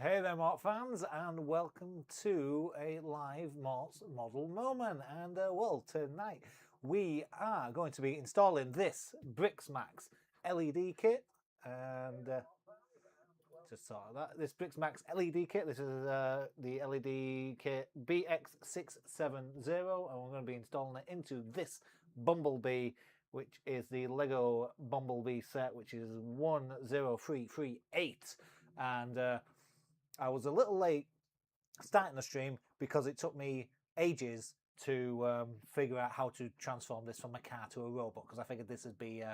Hey there, Mort fans, and welcome to a live Mort's model moment. And well, tonight we are going to be installing this Briksmax LED kit, and just sort of that. This Briksmax LED kit. This is the LED kit BX670, and we're going to be installing it into this Bumblebee, which is the Lego Bumblebee set, which is 10338, and I was a little late starting the stream because it took me ages to figure out how to transform this from a car to a robot, because I figured this would be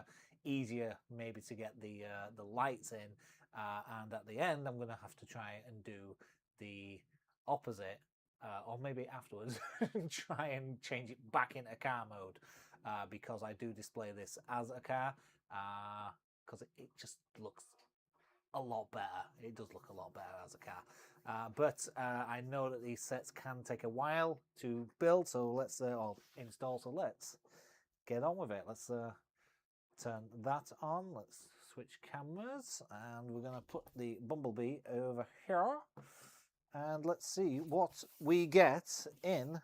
easier maybe to get the lights in, and at the end I'm going to have to try and do the opposite, or maybe afterwards try and change it back into car mode, because I do display this as a car, because it just looks a lot better. It does look a lot better as a car, but I know that these sets can take a while to build, so let's or install. So let's get on with it. Let's turn that on. Let's switch cameras, and we're going to put the Bumblebee over here, and let's see what we get in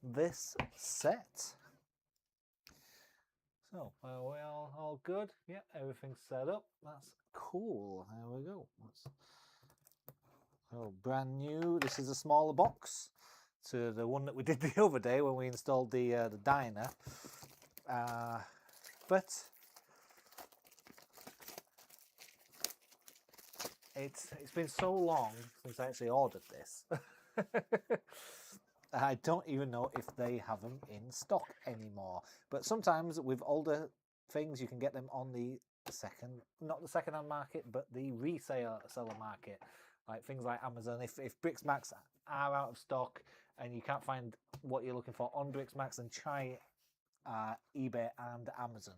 this set. So are we all good? Yeah, everything's set up. That's cool. There we go. So brand new. This is a smaller box to the one that we did the other day when we installed the diner. But it's been so long since I actually ordered this. I don't even know if they have them in stock anymore. But sometimes with older things, you can get them on the not the second-hand market, but the seller market. Like things like Amazon. If Briksmax are out of stock and you can't find what you're looking for on Briksmax, then try eBay and Amazon.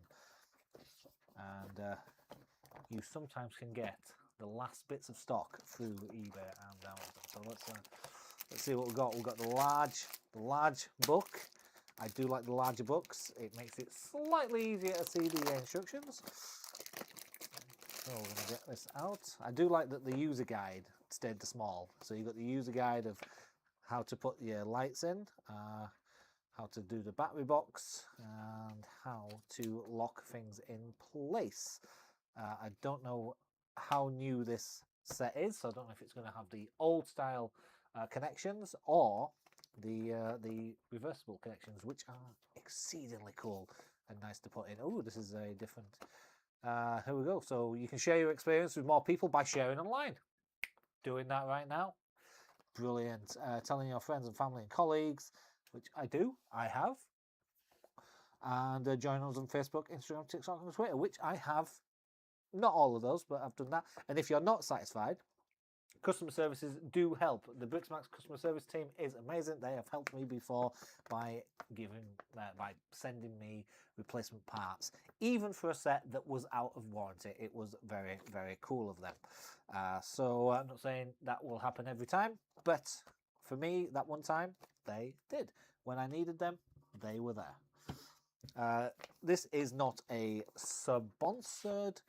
And you sometimes can get the last bits of stock through eBay and Amazon. So let's see what we've got. We've got the large book. I do like the larger books. It makes it slightly easier to see the instructions. So we're going to get this out. I do like that the user guide stayed small. So you've got the user guide of how to put your lights in, how to do the battery box, and how to lock things in place. I don't know how new this set is, so I don't know if it's going to have the old style connections or the reversible connections, which are exceedingly cool and nice to put in. Oh, this is a different. Here we go. So you can share your experience with more people by sharing online. Doing that right now. Brilliant. Telling your friends and family and colleagues, which I have. And join us on Facebook, Instagram, TikTok, and Twitter, which I have. Not all of those, but I've done that. And if you're not satisfied, customer services do help. The Briksmax customer service team is amazing. They have helped me before by sending me replacement parts, even for a set that was out of warranty. It was very, very cool of them. So I'm not saying that will happen every time, but for me, that one time, they did. When I needed them, they were there. This is not a sponsored.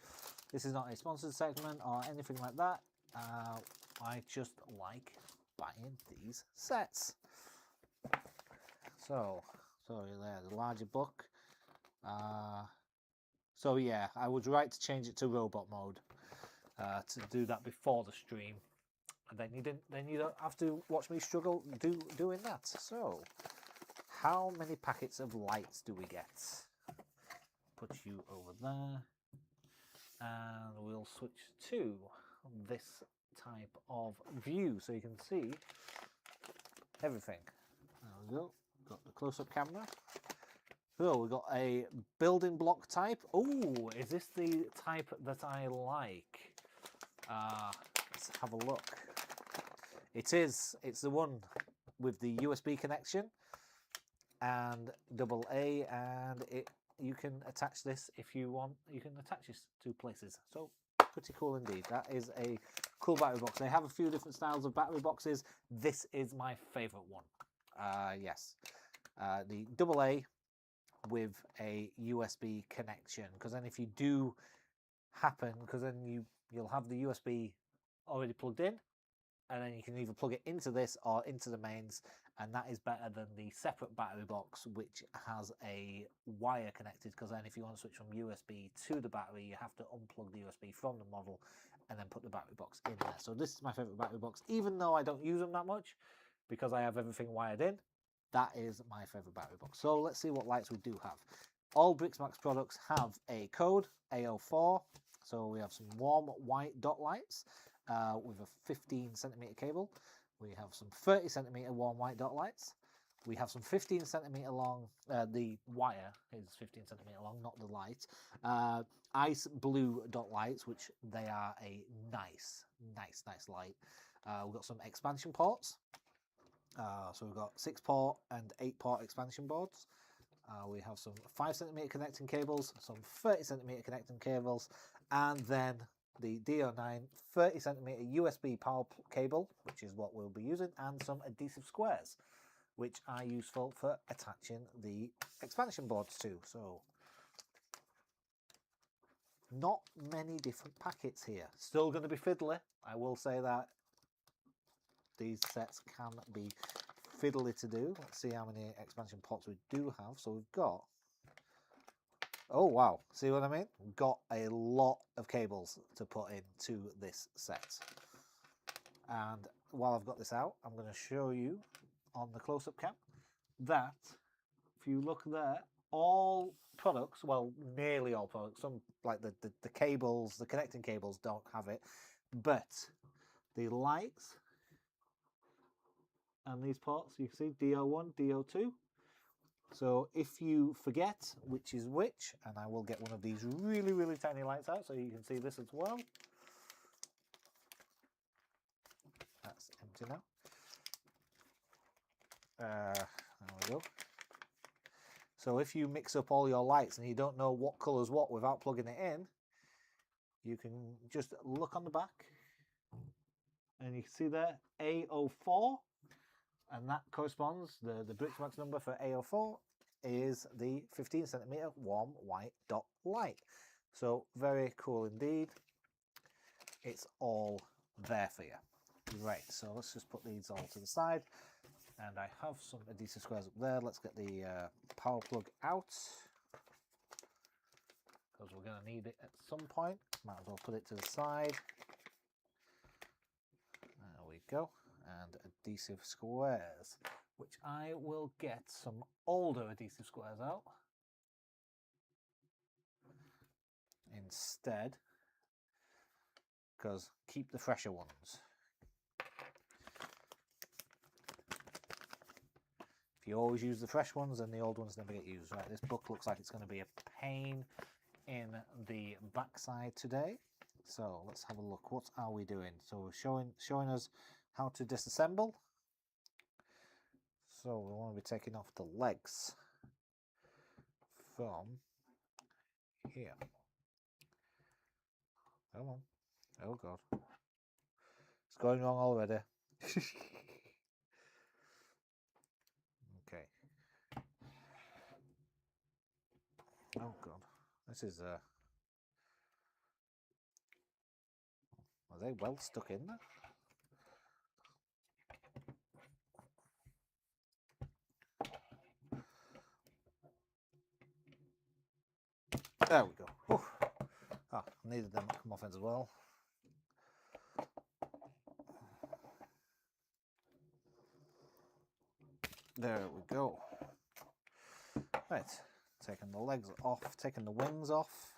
This is not a sponsored segment or anything like that. I just like buying these sets. So there, the larger book. So yeah, I was right to change it to robot mode, to do that before the stream, and then you don't have to watch me struggle doing that. So how many packets of lights do we get? Put you over there, and we'll switch to this type of view so you can see everything. There we go. Got the close-up camera. So we've got a building block type. Oh, is this the type that I like? Let's have a look. It is. It's the one with the USB connection and AA, and you can attach this if you want. You can attach this to places. So pretty cool indeed. That is a cool battery box. They have a few different styles of battery boxes. This is my favorite one. Yes, the AA with a USB connection, because then if you do happen, because then you'll have the USB already plugged in, and then you can either plug it into this or into the mains, and that is better than the separate battery box which has a wire connected, because then if you want to switch from USB to the battery, you have to unplug the USB from the model and then put the battery box in there. So this is my favorite battery box, even though I don't use them that much because I have everything wired in. That is my favorite battery box. So let's see what lights we do have. All Briksmax products have a code AO4. So we have some warm white dot lights with a 15cm cable. We have some 30cm warm white dot lights. We have some 15cm long, the wire is 15cm long, not the light. Ice blue dot lights, which they are a nice light. We've got some expansion ports. So we've got 6-port and 8-port expansion boards. We have some 5cm connecting cables, some 30cm connecting cables, and then the DO9 30cm USB power cable, which is what we'll be using, and some adhesive squares, which are useful for attaching the expansion boards to. So not many different packets here. Still going to be fiddly. I will say that these sets can be fiddly to do. Let's see how many expansion ports we do have. So we've got, oh wow, see what I mean? We've got a lot of cables to put into this set. And while I've got this out, I'm going to show you on the close-up cam that if you look there, all products, well, nearly all products, some like the cables, the connecting cables don't have it, but the lights and these ports, you can see DO1, DO2. So if you forget which is which, and I will get one of these really tiny lights out so you can see this as well. That's empty now. There we go. So if you mix up all your lights and you don't know what colour's what without plugging it in, you can just look on the back and you can see there AO4, and that corresponds, the Briksmax number for AO4 is the 15cm warm white dot light. So very cool indeed. It's all there for you. Right, so let's just put these all to the side. And I have some adhesive squares up there. Let's get the power plug out, because we're going to need it at some point. Might as well put it to the side. There we go. And adhesive squares, which I will get some older adhesive squares out instead, because keep the fresher ones. You always use the fresh ones and the old ones never get used. Right, this book looks like it's going to be a pain in the backside today. So let's have a look. What are we doing? So we're showing us how to disassemble. So we want to be taking off the legs from here. Come on. Oh God. It's going wrong already. Okay. Oh God, this is are they well stuck in there? There we go. Whew. Ah, needed them to come off as well. There we go. Right, taking the legs off, taking the wings off.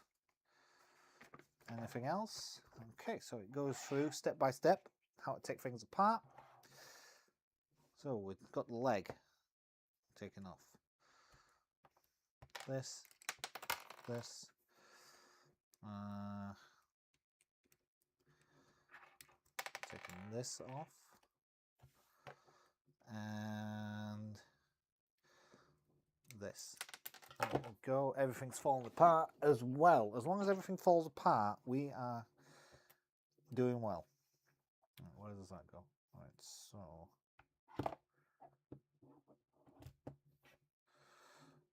Anything else? Okay, so it goes through step by step how to take things apart. So we've got the leg taken off. This. Taking this off. And this. There we go. Everything's falling apart as well. As long as everything falls apart, we are doing well. Right, where does that go? Right, so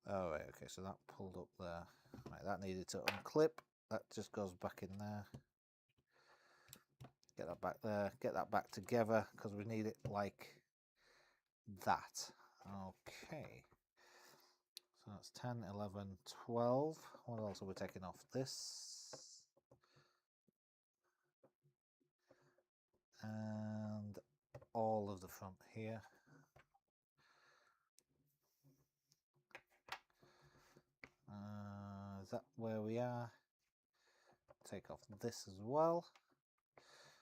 oh right, okay, so that pulled up there. Right, that needed to unclip. That just goes back in there. Get that back there, get that back together because we need it like that. Okay. So that's 10, 11, 12. What else are we taking off? This. And all of the front here. Is that where we are? Take off this as well.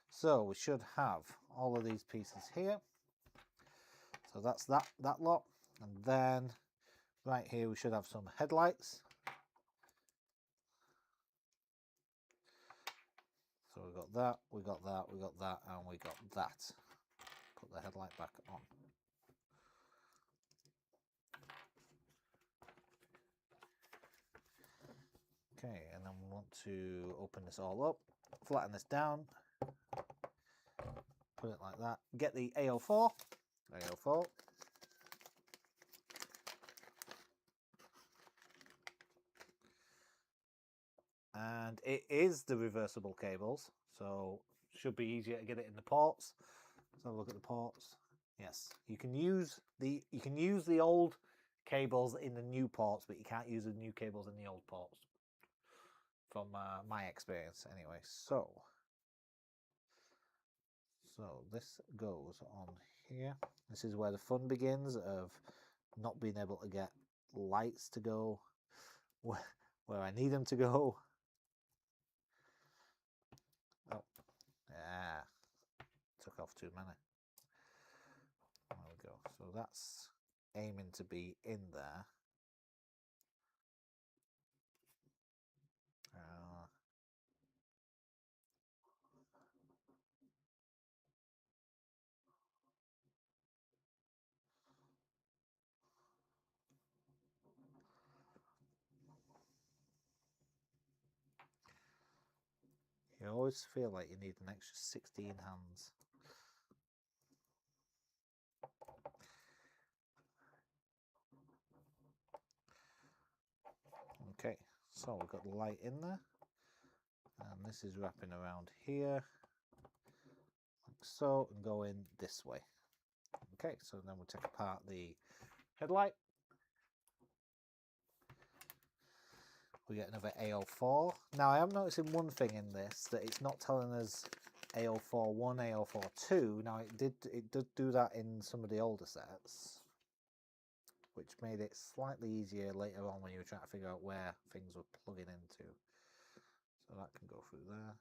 So we should have all of these pieces here. So that's that lot. And then right here we should have some headlights. So we got that, we got that, we got that, and we got that. Put the headlight back on. Okay, and then we want to open this all up, flatten this down, put it like that. Get the AO4. And it is the reversible cables, so should be easier to get it in the ports. Let's have a look at the ports. Yes, you can use the old cables in the new ports, but you can't use the new cables in the old ports. From my experience, anyway. So this goes on here. This is where the fun begins of not being able to get lights to go where I need them to go. Oh, yeah, took off too many. There we go. So that's aiming to be in there. You always feel like you need an extra 16 hands. Okay, so we've got the light in there, and this is wrapping around here, like so, and going this way. Okay, so then we'll take apart the headlight. We get another AO4. Now I am noticing one thing in this, that it's not telling us AO4 1, AO4 2. Now it did do that in some of the older sets, which made it slightly easier later on when you were trying to figure out where things were plugging into. So that can go through there.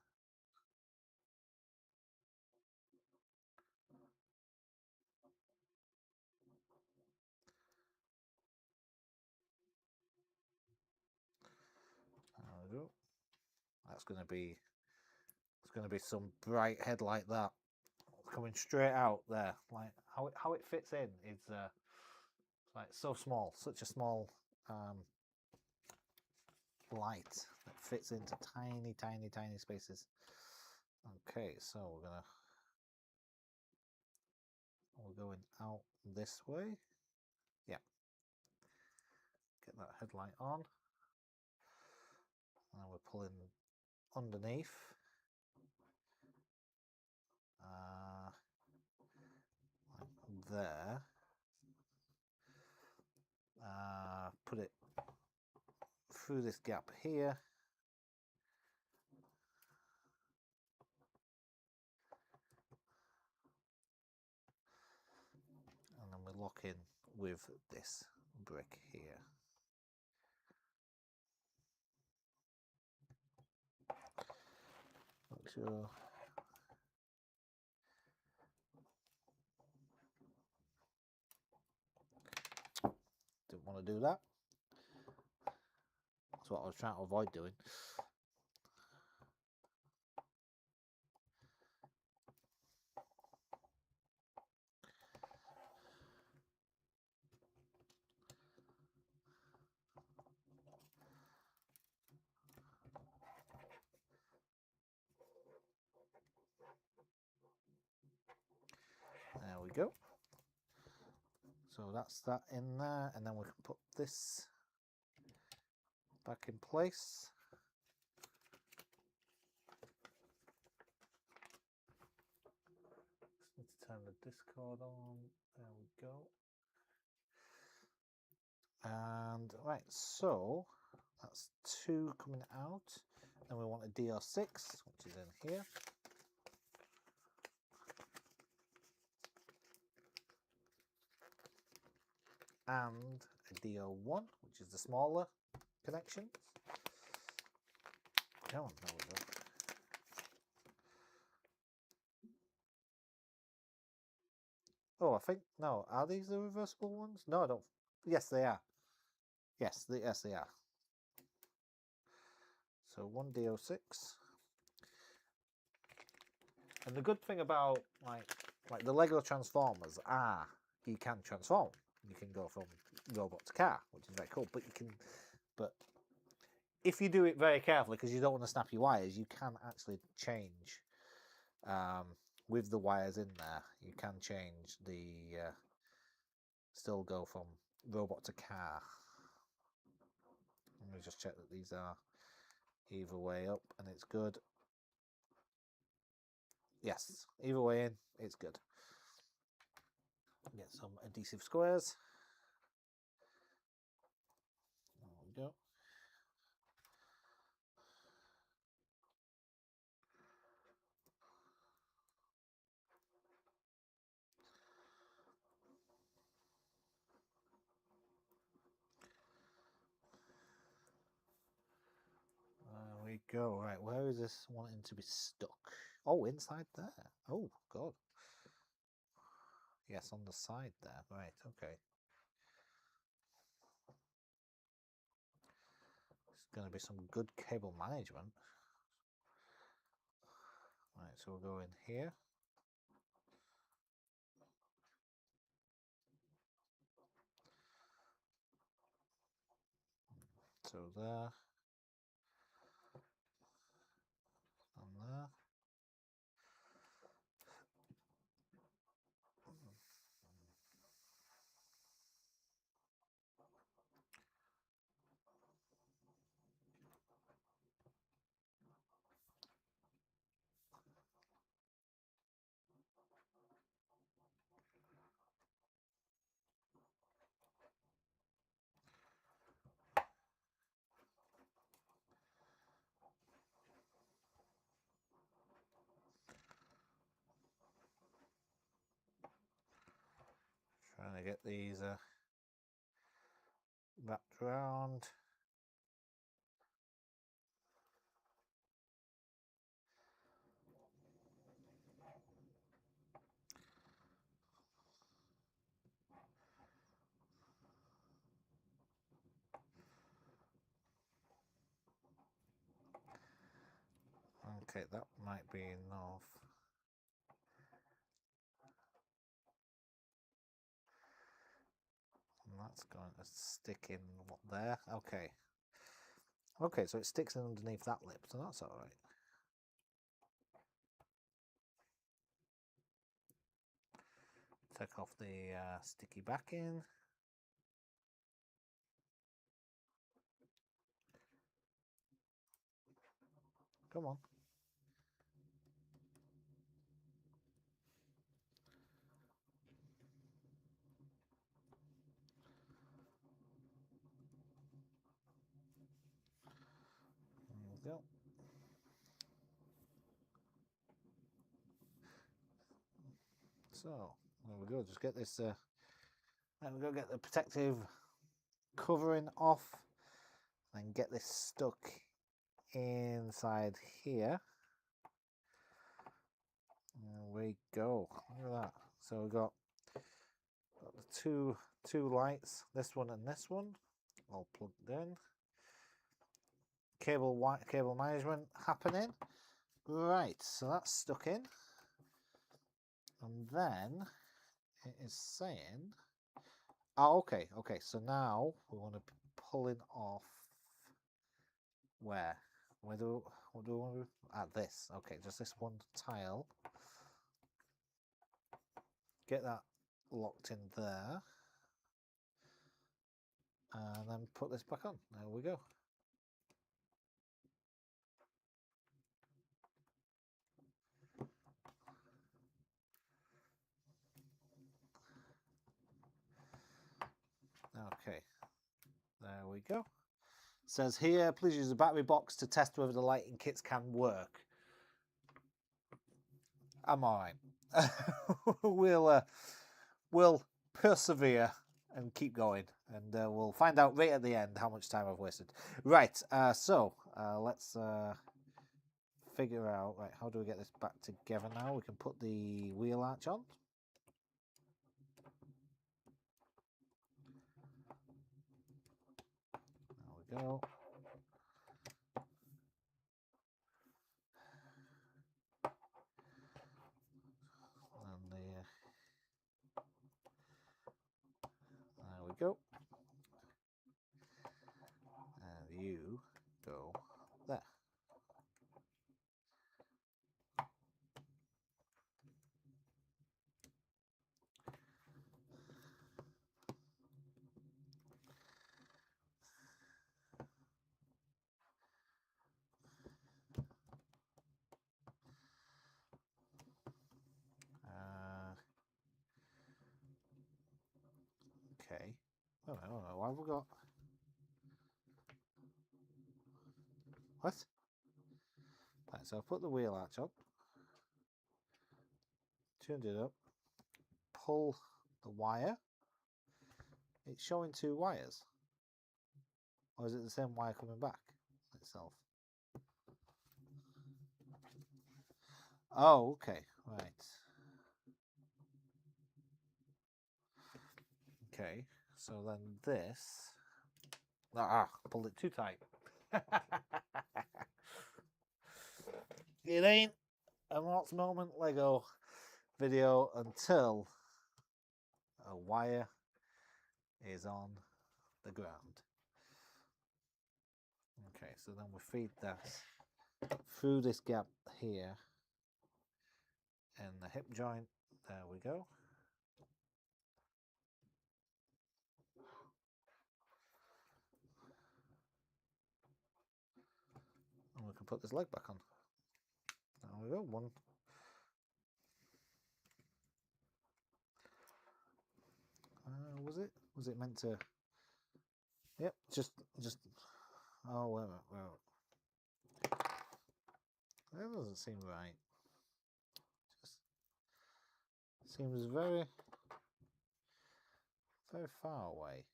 There we go. That's going to be, it's going to be some bright headlight that coming straight out there. Like how it fits in is like so small, such a small light that fits into tiny, tiny, tiny spaces. Okay, so we're going out this way. Yeah. Get that headlight on. And we're pulling underneath. Like there. Put it through this gap here. And then we lock in with this brick here. Make sure. Didn't want to do that. That's what I was trying to avoid doing. There we go. So that's that in there, and then we can put this back in place. turn the Discord on. There we go. And right, so that's 2 coming out. And we want a DR6, which is in here. And a DR1, which is the smaller connection. Come on, there we go. Oh, I think, no, are these the reversible ones? No, I don't. Yes, they are. Yes, they are. So 1 DO6. And the good thing about like the Lego Transformers are you can transform. You can go from robot to car, which is very cool. But if you do it very carefully, because you don't want to snap your wires, you can actually change with the wires in there. You can change the still go from robot to car. Let me just check that these are either way up and it's good. Yes, either way in, it's good. Get some adhesive squares. There we go. There we go. Right, where is this wanting to be stuck? Oh, inside there. Oh, God. Yes, on the side there. Right, okay. It's going to be some good cable management. Right, so we'll go in here. So there. And there. Trying to get these wrapped around. Okay, that might be enough. And that's going to stick in what there? Okay. Okay, so it sticks in underneath that lip, so that's all right. Take off the sticky backing. Come on. There we go. So, there we go. Just get this, there we go, get the protective covering off and get this stuck inside here. There we go. Look at that. So we've got the two lights, this one and this one, all plugged in. Cable management happening. Right, so that's stuck in. And then it is saying, oh, okay, so now we want to be pulling off where? What do we want to do? At this. Okay, just this one tile. Get that locked in there. And then put this back on. There we go. we go. It says here, please use the battery box to test whether the lighting kits can work. I'm all right. we'll persevere and keep going, and we'll find out right at the end how much time I've wasted. Right, so let's figure out, right, how do we get this back together now? We can put the wheel arch on. There we go. And there we go. And you go there. Okay. Oh, I don't know. Why have we got... What? Right, so I've put the wheel arch on. Tuned it up. Pull the wire. It's showing 2 wires. Or is it the same wire coming back itself? Oh, okay. Right. Okay. So then this... pulled it too tight. It ain't a Morrts Moment Lego video until a wire is on the ground. Okay, so then we feed that through this gap here and the hip joint. There we go. And we can put this leg back on. There we go. One. Was it meant to? Yep. Just. Oh, wait a minute. That doesn't seem right. Just seems very, very far away.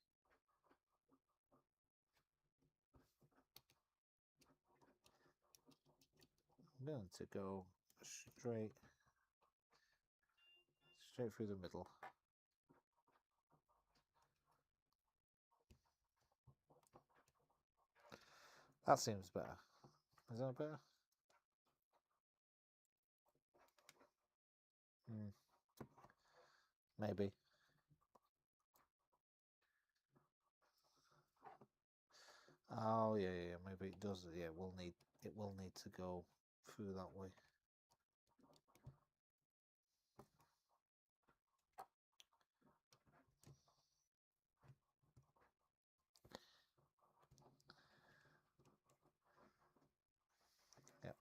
I'm going to go straight through the middle. That seems better. Is that better? Maybe. Oh yeah, maybe it does. Yeah, it will need to go through that way. Yep.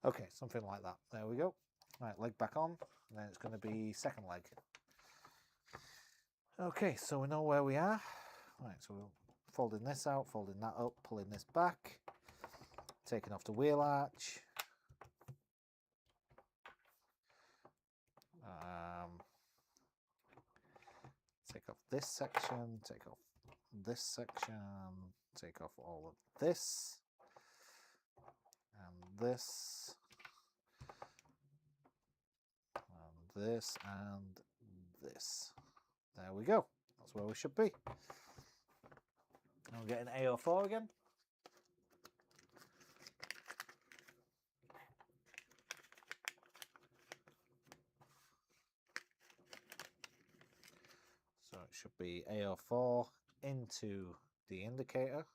Okay, something like that. There we go. Right, leg back on, and then it's going to be second leg. Okay, so we know where we are. Right, so we're folding this out, folding that up, pulling this back, taking off the wheel arch. Take off this section, take off this section, take off all of this, and this, and this, and this. There we go. That's where we should be. And we'll get an AO4 again. So it should be AO4 into the indicator.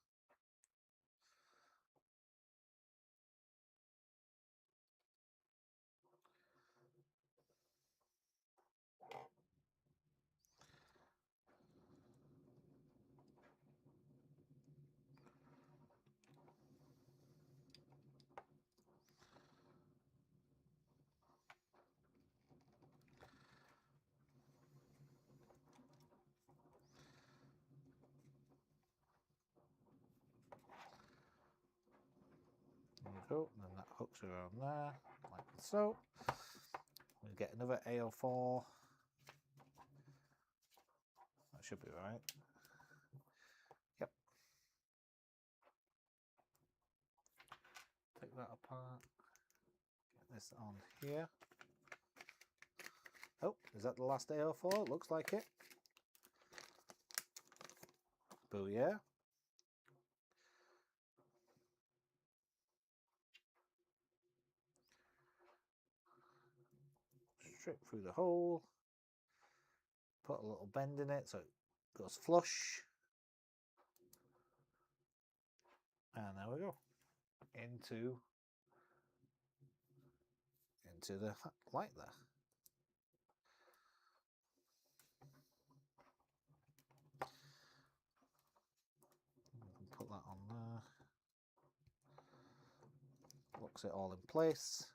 go. And then that hooks around there, like so. We get another AO4. That should be right. Yep. Take that apart. Get this on here. Oh, is that the last AO4? Looks like it. Booyah. Strip through the hole. Put a little bend in it so it goes flush. And there we go. Into the light there. Put that on there. Locks it all in place.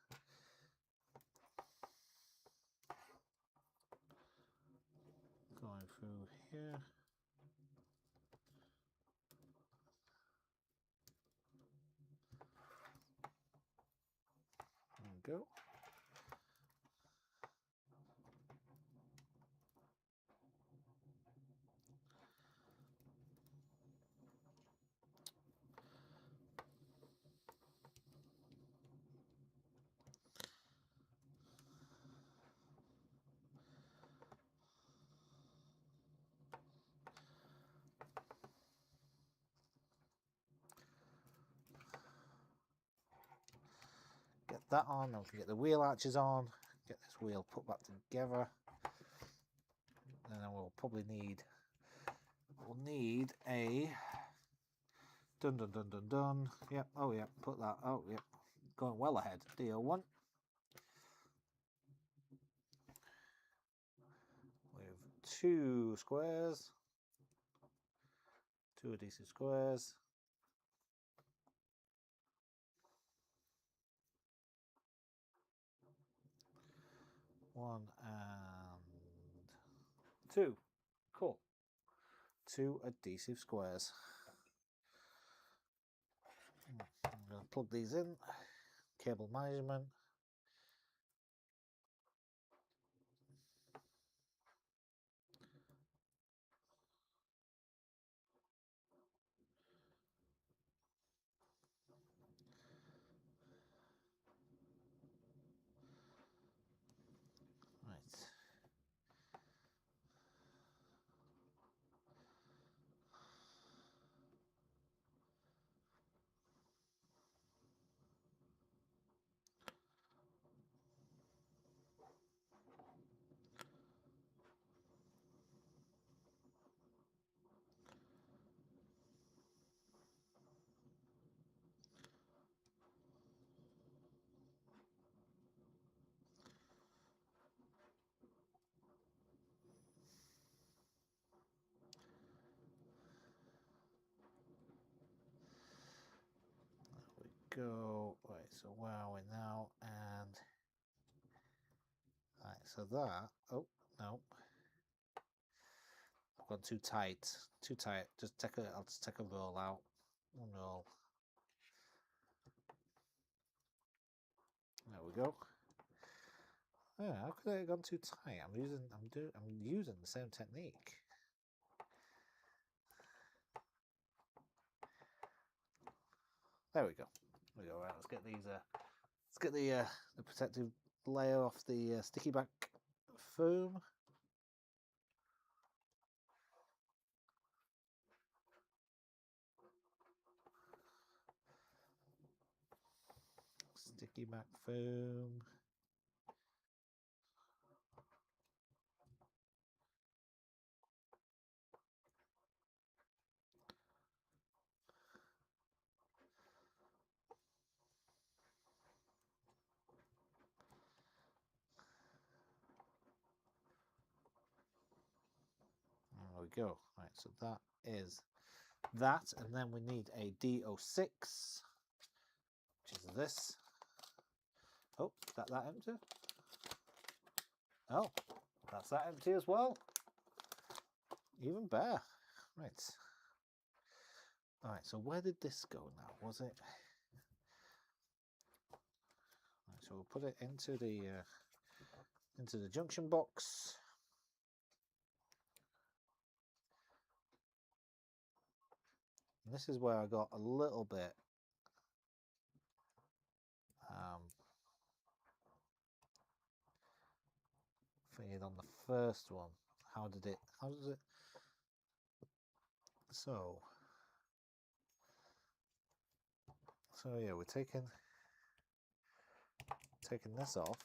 Going through here. There we go. Get that on, then we can get the wheel arches on, get this wheel put back together. And then we'll probably need a dun. Yep, oh yeah, put that, oh yep, going well ahead. DO1 with 2 squares, 2 adhesive squares. One and 2. Cool. 2 adhesive squares. I'm going to plug these in. Cable management. Right. Go right, so where are we now? And right, so that, oh no, I've gone too tight. Just take I'll just take a roll out. One roll. There we go. Yeah, how could I have gone too tight? I'm using the same technique. There we go. Right, let's get these. Let's get the protective layer off the sticky back foam. Sticky back foam. There we go. Right, so that is that, and then we need a DO6, which is this. Oh, is that empty? Oh, that's that empty as well. Even better. Right. All right, so where did this go now? Was it? so we'll put it into the junction box. And this is where I got a little bit thinking on the first one. How does it? So yeah, we're taking this off,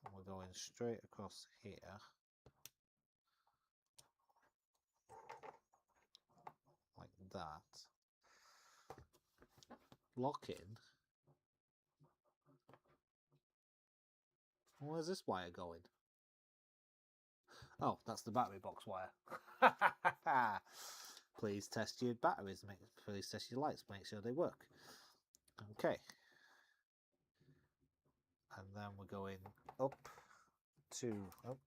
and we're going straight across here, like that. Lock in. Where's this wire going? Oh, that's the battery box wire. Please test your batteries. Please test your lights. Make sure they work. Okay. And then we're going up to... Oh.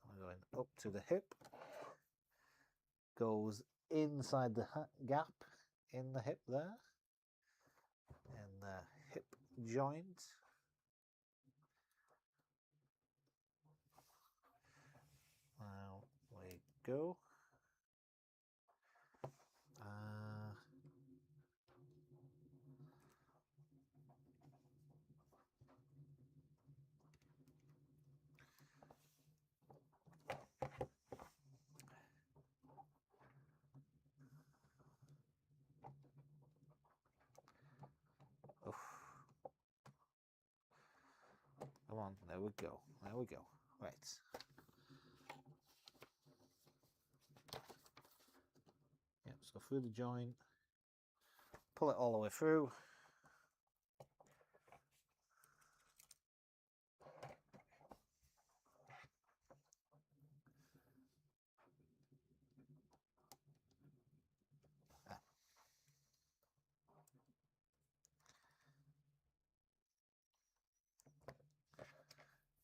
We're going up to the hip. Goes inside the gap in the hip there. And the hip joint. Now we go. Come on, there we go. There we go. Right. Yeah, let's go through the joint. Pull it all the way through.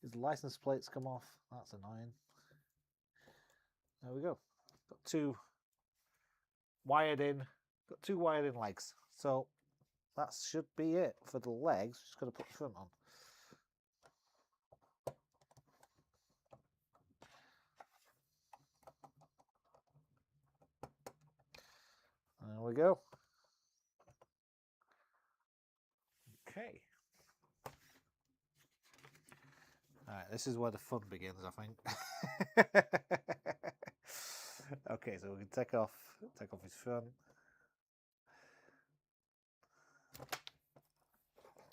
His license plates come off. That's annoying. There we go. Got two wired in. Got two wired in legs. So that should be it for the legs. Just got to put the front on. There we go. Okay. Alright, this is where the fun begins, I think. Okay, so we can take off his front.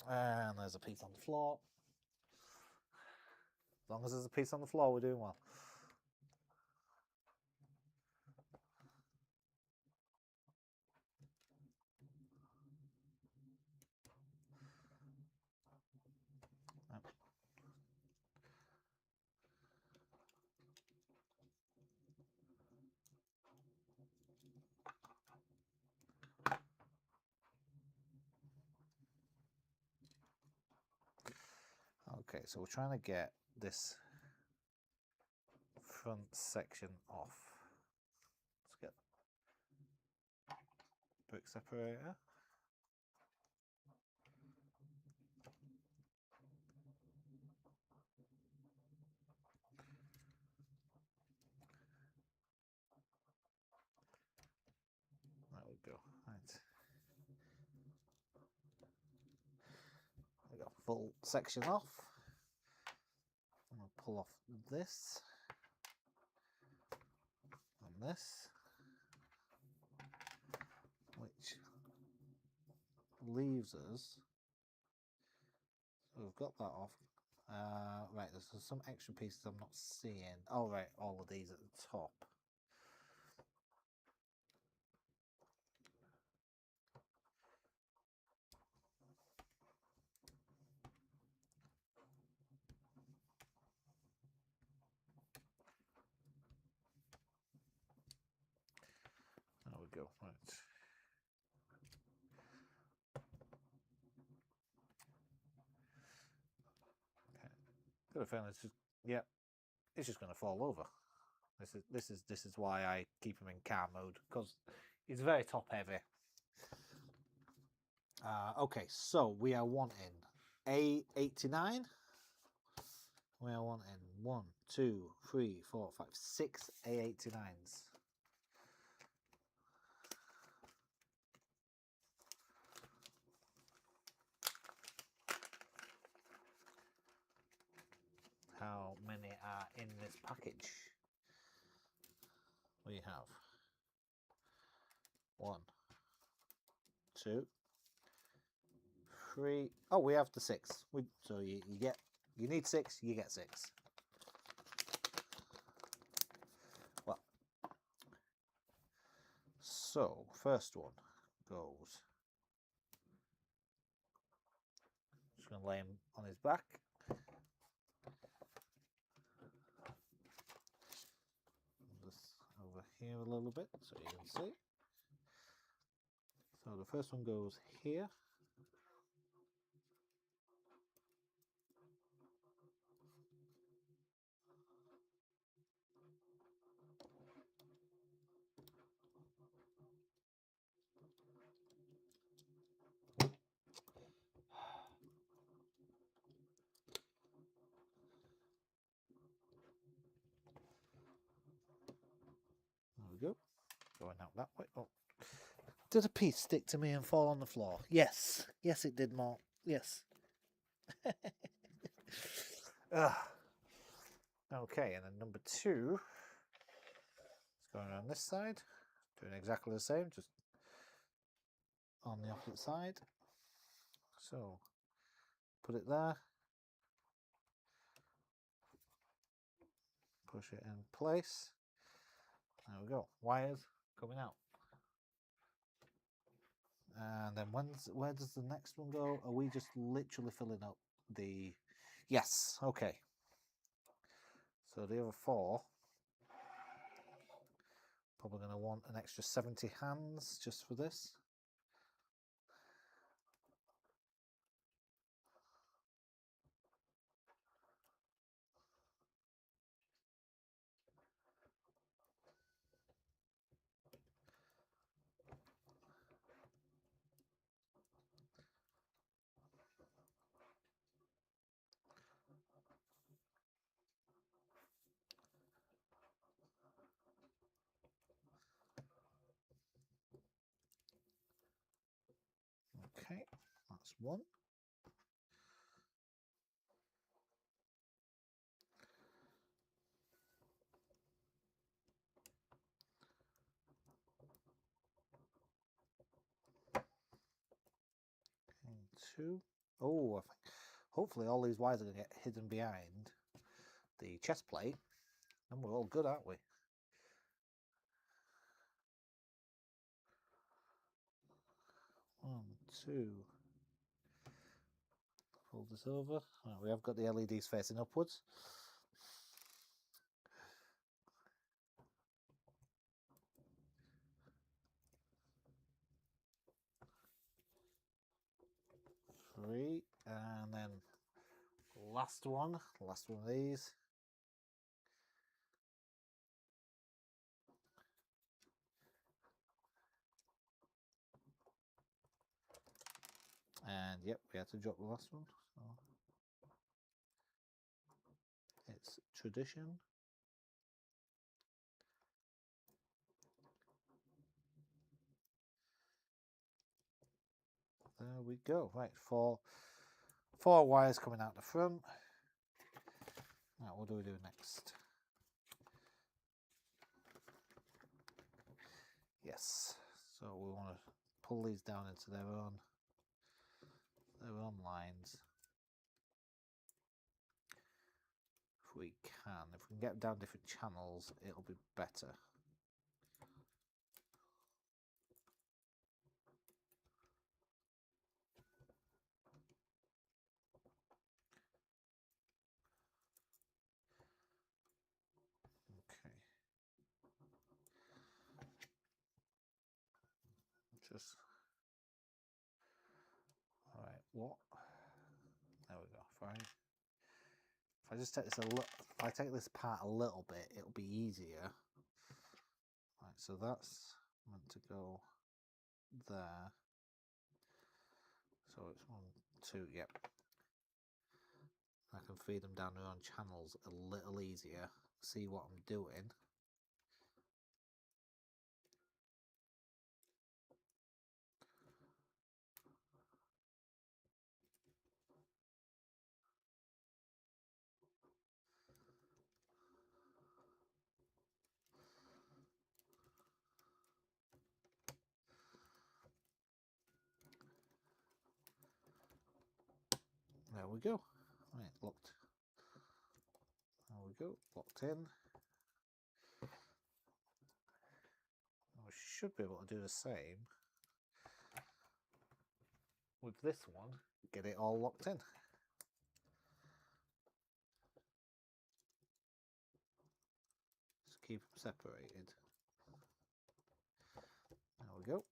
And there's a piece on the floor. As long as there's a piece on the floor, we're doing well. Okay, so we're trying to get this front section off. Let's get brick separator. There we go. Right. We got full section off. I'm going to pull off this and this, which leaves us. So we've got that off. Right, there's some extra pieces I'm not seeing. Oh, right, all of these at the top. There we go. Right. Okay. Got a feeling it's just, yeah, it's just going to fall over. This is why I keep him in car mode, because he's very top heavy. Okay, so we are wanting A89. We are wanting 1, 2, 3, 4, 5, 6 A89s. How many are in this package? We have 1, 2, 3. Oh, we have the 6. So you need 6. You get 6. Well, so first one goes. Just gonna lay him on his back. Just over here a little bit so you can see. So the first one goes here. There we go. Going out that way. Oh. Did a piece stick to me and fall on the floor? Yes. Yes, it did, Mort. Yes. Okay, and then number 2 is going around this side. Doing exactly the same, just on the opposite side. So, put it there. Push it in place. There we go. Wires coming out. And then where does the next one go? Are we just literally filling up the... Yes, okay. So the other 4, probably going to want an extra 70 hands just for this. Okay, that's 1. And 2. Oh, I think hopefully all these wires are going to get hidden behind the chest plate. And we're all good, aren't we? One, 2. Pull this over. Right, we have got the LEDs facing upwards. Three, and then last one of these. And yep, we had to drop the last one. So it's tradition. There we go. Right, four wires coming out the front. Now, what do we do next? Yes. So we want to pull these down into their own lines. If we can get down different channels, it'll be better. Just all right. What? There we go. If I just take this if I take this part a little bit, it'll be easier. Right. So that's meant to go there. So it's 1, 2, yep. I can feed them down their own channels a little easier, see what I'm doing. There we go. Right, locked. There we go, locked in. We should be able to do the same with this one, get it all locked in. Just keep them separated. There we go.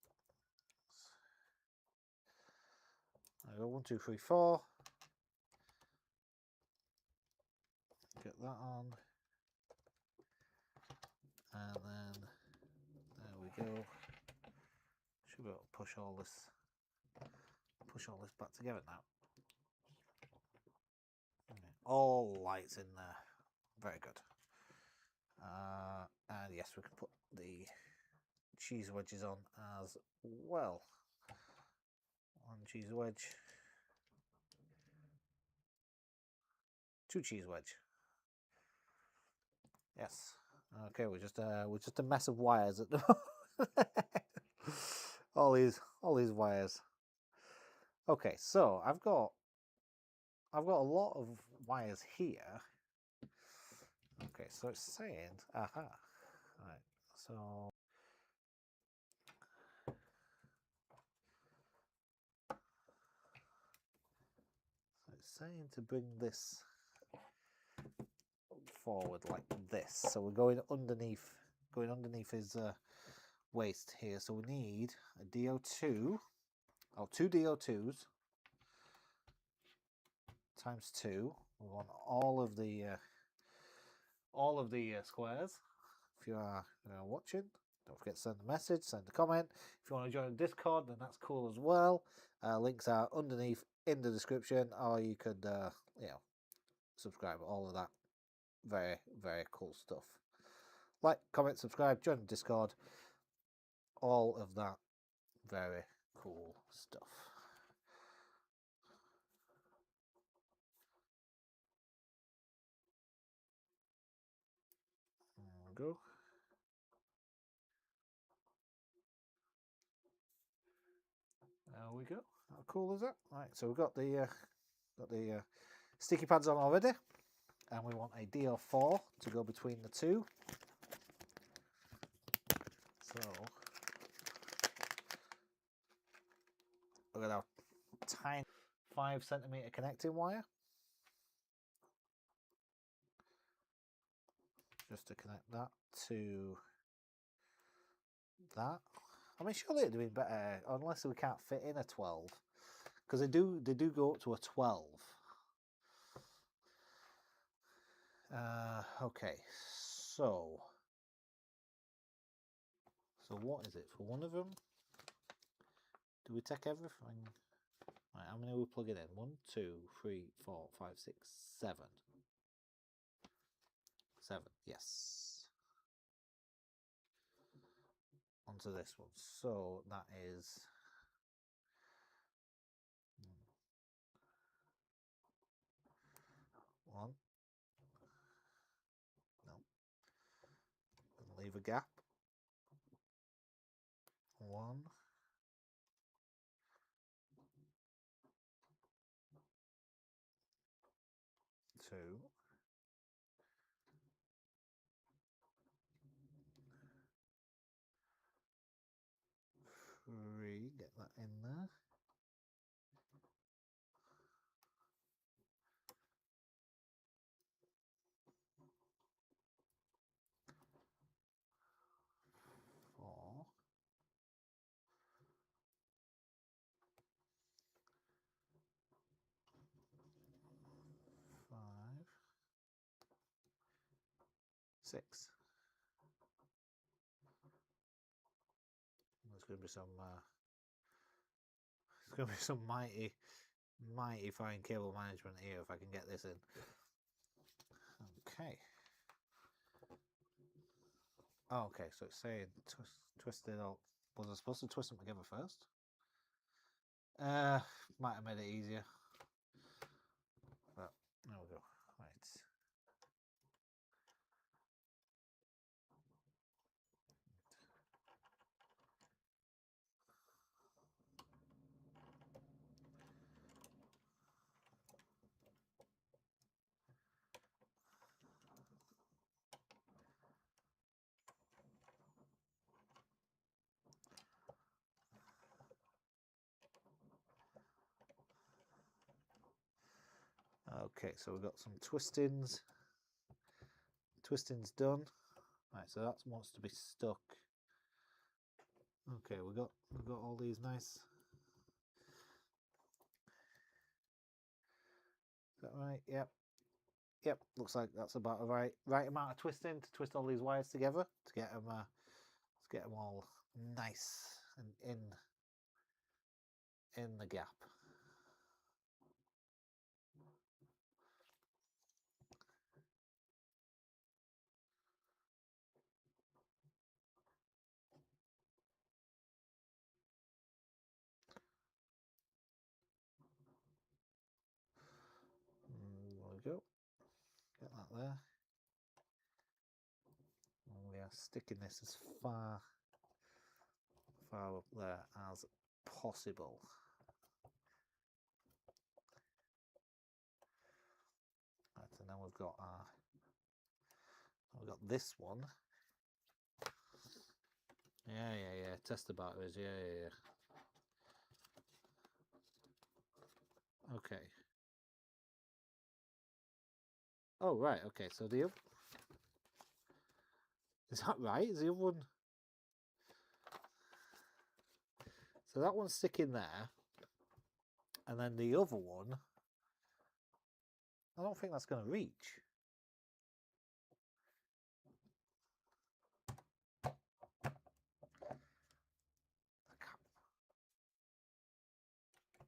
There we go, 1, 2, 3, 4. Get that on. And then there we go. Should be able to push all this back together now. Okay. All lights in there. Very good. And yes, we can put the cheese wedges on as well. 1 cheese wedge. 2 cheese wedge. Yes. Okay, we're just a mess of wires at the moment. all these wires. Okay, so I've got a lot of wires here. Okay, so it's saying, aha, right, so it's saying to bring this forward like this. So we're going underneath his waist here. So we need a DO2, oh, 2 DO2s times 2. We want all of the squares. If you are watching, don't forget to send a message, send a comment. If you want to join the Discord, then that's cool as well. Links are underneath in the description, or you could subscribe. All of that very, very cool stuff. Like, comment, subscribe, join the Discord. All of that very cool stuff. There we go. There we go. How cool is that? Right, so we've got the sticky pads on already, and we want a DO4 to go between the two. So look at our tiny 5cm connecting wire, just to connect that to that. I mean, surely it'd be better, unless we can't fit in a 12, because they do go up to a 12. Okay, so what is it for one of them? Do we take everything? Right, how many are we plugging in? 1, 2, 3, 4, 5, 6, 7. 7, yes. Onto this one. So that is 1. No. And leave a gap. 1. 2. 3. Get that in there. 4. 5. 6. There's going to be some There's going to be some mighty fine cable management here if I can get this in. Okay. Oh, okay, so it's saying twist it up. Was I supposed to twist them together first? Might have made it easier. But there we go. Right. Okay, so we've got some twistings. Twisting's done. Right, so that wants to be stuck. Okay, we've got all these nice. Is that right? Yep. Yep. Looks like that's about the right amount of twisting to twist all these wires together to get them all nice and in the gap. There we go. Get that there. And we are sticking this as far up there as possible. Right, and then we've got this one. Yeah. Tester batteries. Yeah. Okay. Oh right. Okay. So the other, is that right? Is the other one? So that one's sticking there, and then the other one, I don't think that's going to reach.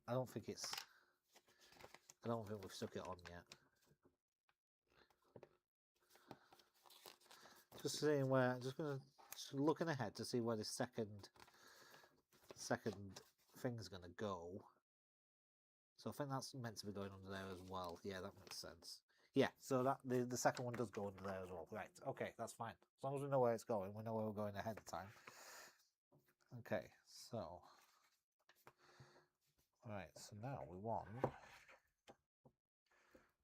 I don't think we've stuck it on yet. Just seeing where, just looking ahead to see where the second thing's going to go. So I think that's meant to be going under there as well. Yeah, that makes sense. Yeah, so that the second one does go under there as well. Right, okay, that's fine. As long as we know where it's going, we know where we're going ahead of time. Okay, so right, so now we want.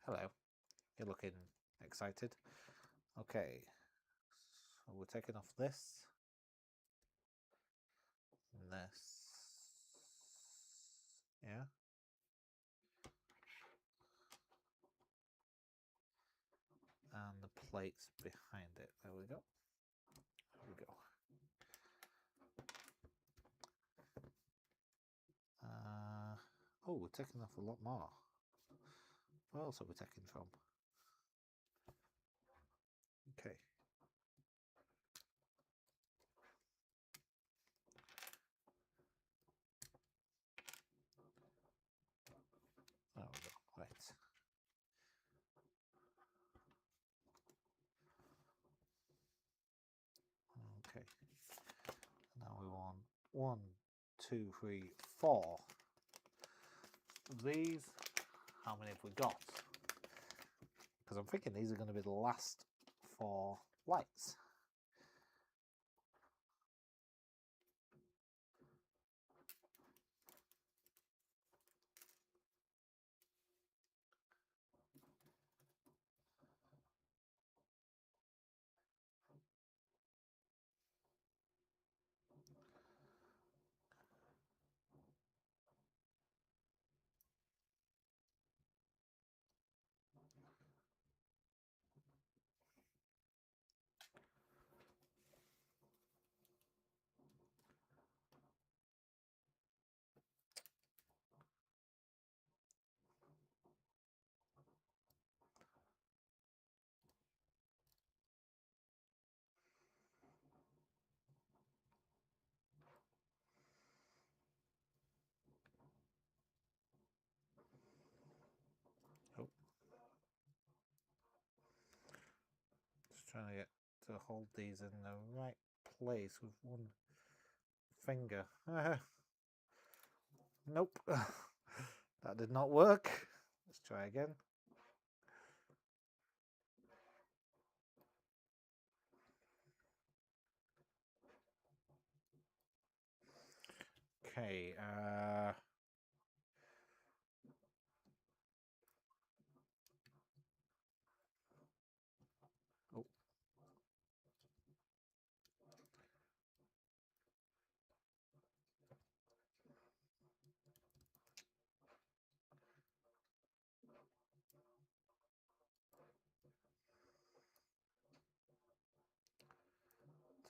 Hello, you're looking excited. Okay, so we're taking off this and this. Yeah. And the plates behind it. There we go. There we go. Oh, we're taking off a lot more. Where else are we taking from? Okay. There we go. Right. Okay. Now we want 1, 2, 3, 4 of these. How many have we got? Because I'm thinking these are going to be the last 4 lights. Trying to get to hold these in the right place with one finger. Nope. That did not work. Let's try again. Okay. Oh.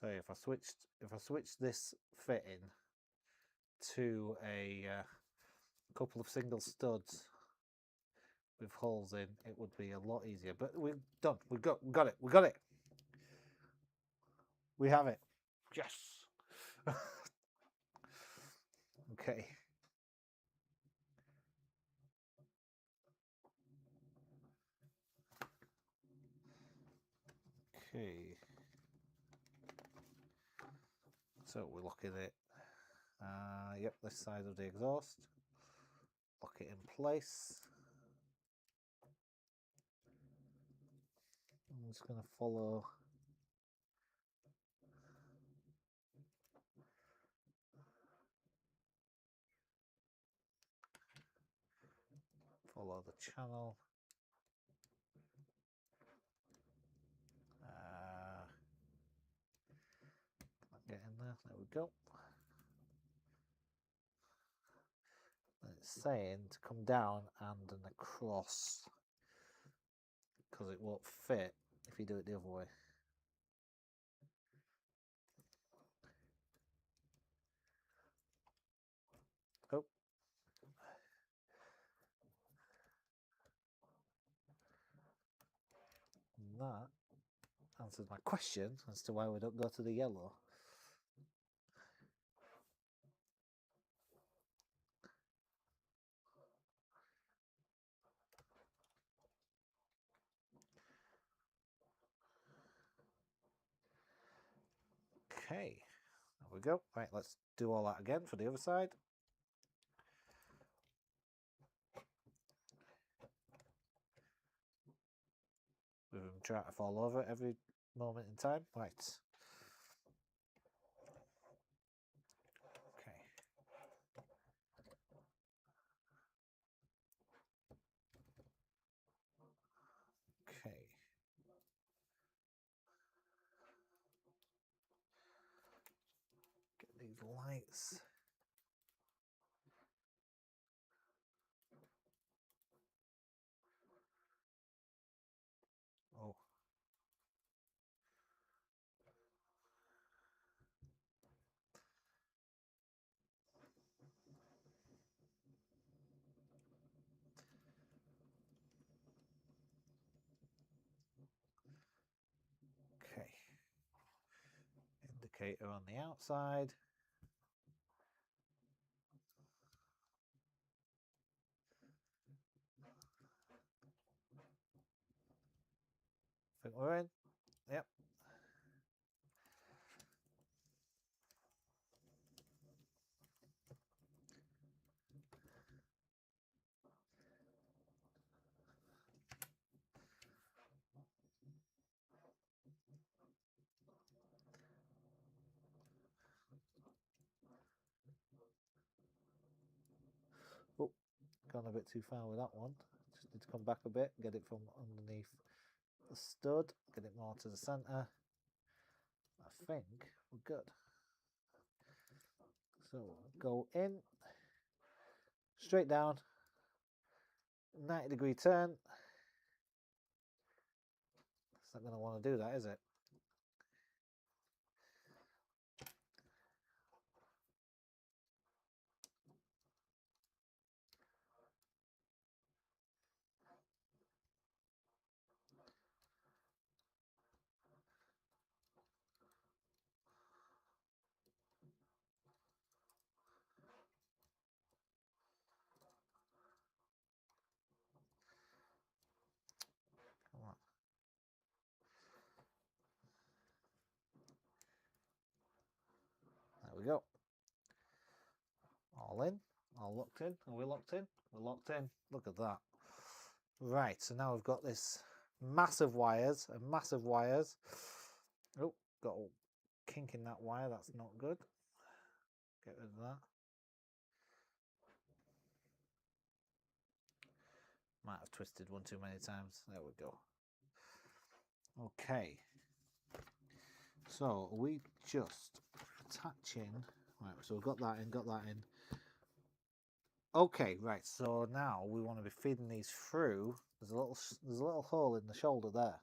So if I switched this fitting to a couple of single studs with holes in, it would be a lot easier. But we're done. We got it. We got it. We have it. Yes. Okay. Okay. So we're locking it. Yep, this side of the exhaust. Lock it in place. I'm just going to follow the channel. Get in there. There we go. And it's saying to come down and then across because it won't fit if you do it the other way. Oh. And that answers my question as to why we don't go to the yellow. Okay, there we go. Right, let's do all that again for the other side. With them trying to fall over every moment in time. Right. Okay. Okay. Get these lights. Oh. Okay. Indicator on the outside. Think we're in? Yep. Oh, gone a bit too far with that one. Just need to come back a bit, get it from underneath the stud, get it more to the centre. I think we're good. So go in, straight down, 90-degree turn. It's not going to want to do that, is it? Come on. All in, all locked in. Are we locked in? We're locked in. Look at that. Right, so now we've got this massive wires and massive wires. Oh, got a kink in that wire. That's not good. Get rid of that. Might have twisted one too many times. There we go. Okay. So we just attach in. Right, so we've got that in, got that in. Okay, right. So now we want to be feeding these through. There's a little hole in the shoulder there.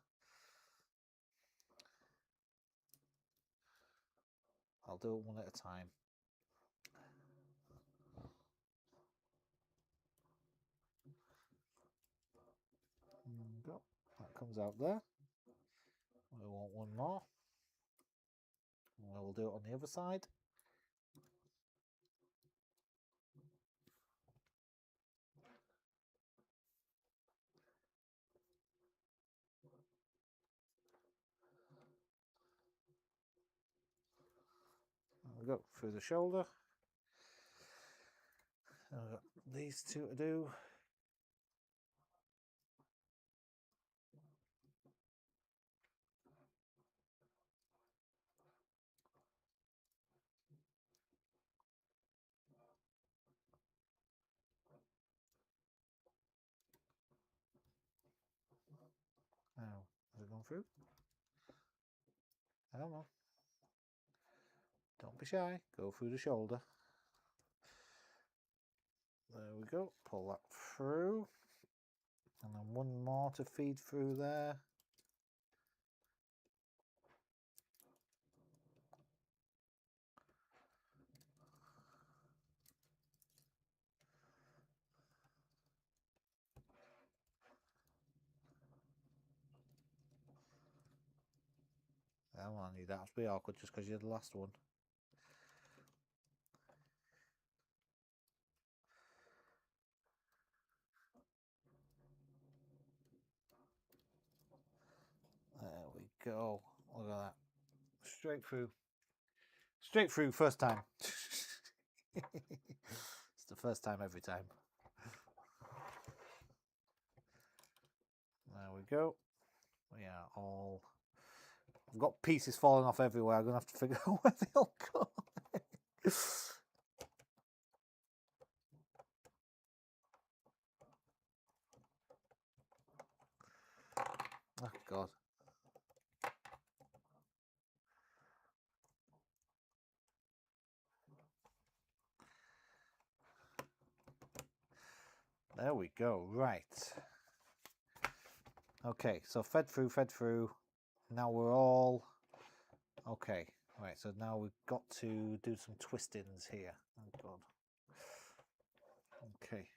I'll do it one at a time. Go. That comes out there. We want one more. We'll do it on the other side. There we go, through the shoulder. And we've got these two to do. Now, has it gone through? I don't know. Don't be shy. Go through the shoulder. There we go. Pull that through. And then one more to feed through there. Come on, you don't have to be awkward just because you're the last one. There we go. Look at that. Straight through. Straight through first time. It's the first time every time. There we go. We are all... I've got pieces falling off everywhere. I'm going to have to figure out where they all go. Oh, God. There we go. Right. Okay, so fed through. Now we're all... Okay, right, so now we've got to do some twistings here. Oh, God. Okay.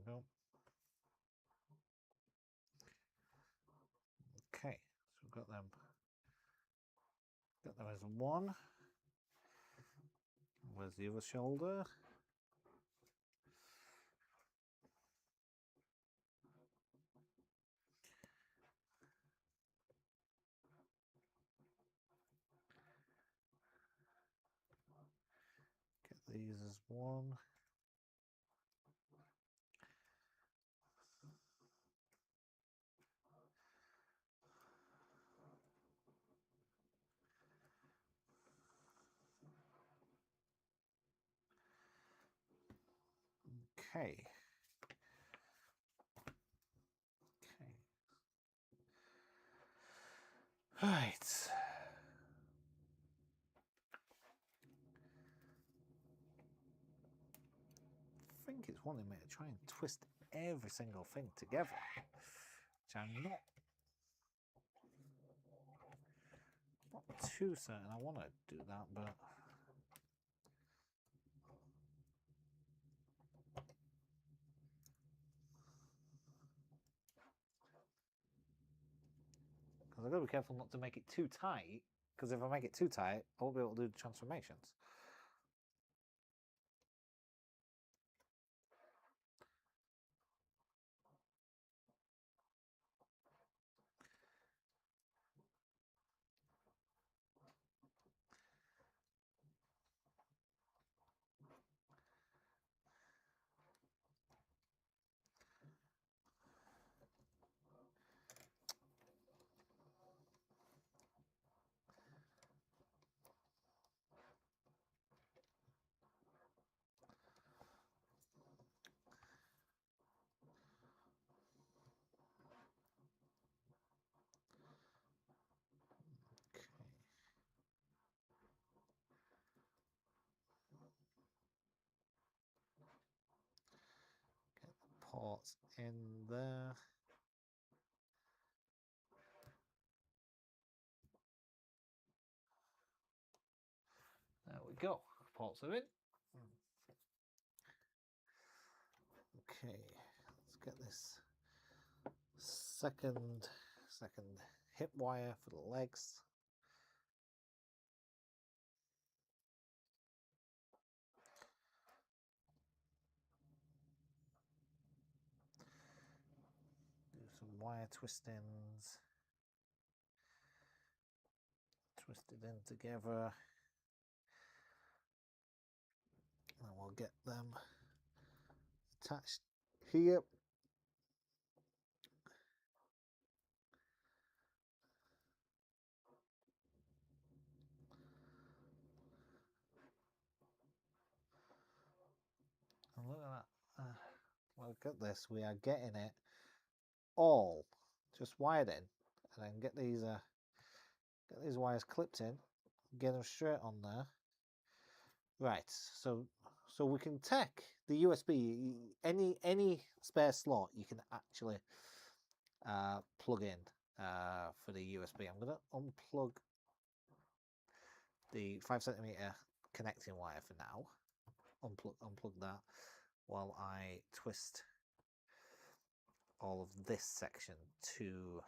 Go. Okay, so we've got them. Got them as one. Where's the other shoulder? Get these as one. Okay. Okay. Right. I think it's wanting me to try and twist every single thing together, which I'm not too certain I want to do that, but because I've got to be careful not to make it too tight, because if I make it too tight, I won't be able to do the transformations. Get the ports in there. There we go. Ports are in. Okay, let's get this second hip wire for the legs. Do some wire twistings. Twisted in together. And we'll get them attached here. And look at that. Look at this. We are getting it all just wired in, and then get these wires clipped in, get them straight on there. Right. So we can take the USB, any spare slot you can actually plug in for the USB. I'm going to unplug the 5cm connecting wire for now. Unplug that while I twist all of this section together.